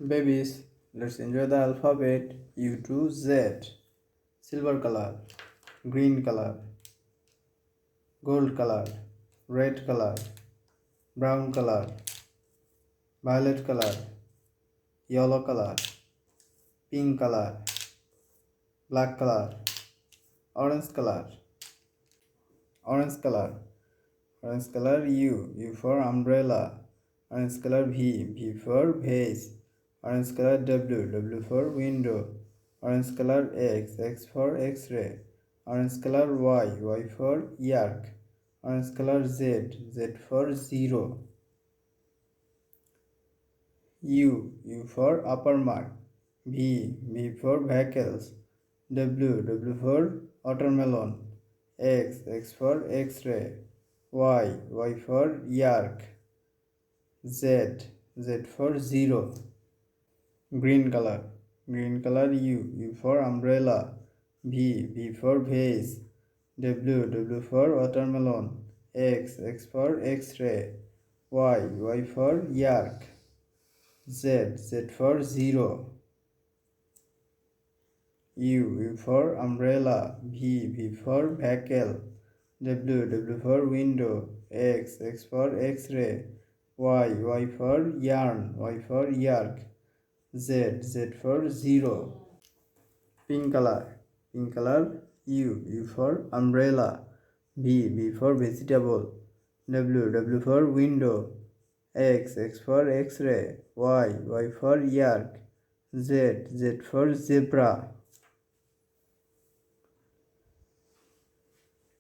Babies, let's enjoy the alphabet U to Z. Silver color, green color, gold color, red color, brown color, violet color, yellow color, pink color, black color, orange color, orange color, orange color U for umbrella, orange color V for vase, orange color W for window, orange color X for X-ray, orange color Y for yak, orange color Z for zero, U for upper mark, V for vehicles, W for watermelon, X for X-ray, Y for yak, Z for zero. Green color, U for umbrella, V for vase, W for watermelon, X for X-ray, Y for yak, Z for zero. U for umbrella, V for vehicle, W for window, X for X-ray, Y for yarn, Y for yak, Z for zero. Pink color U for umbrella, V for vegetable, W for window, X for X-ray, Y for yak, Z for zebra.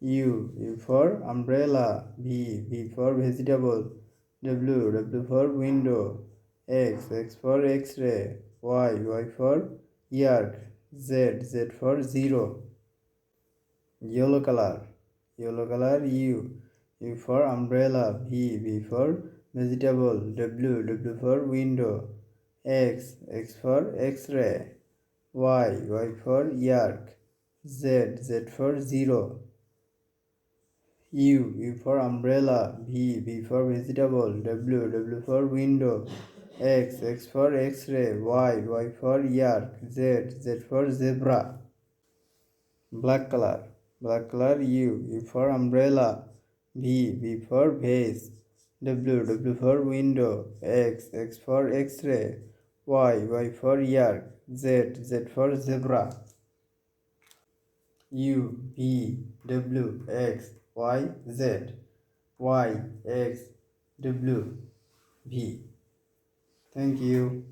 U for umbrella, V for vegetable, W for window, X for X-ray, Y for yak, Z for zero. Yellow color U for umbrella, V for vegetable, W for window, X for X-ray, Y for yak, Z for zero. U for umbrella, V for vegetable, W for window, X for X-ray, Y for yak, Z for zebra. Black color U for umbrella, V for vase, W for window, X for X-ray, Y for yak, Z for zebra. U V W X Y Z, Y X W V. Thank you.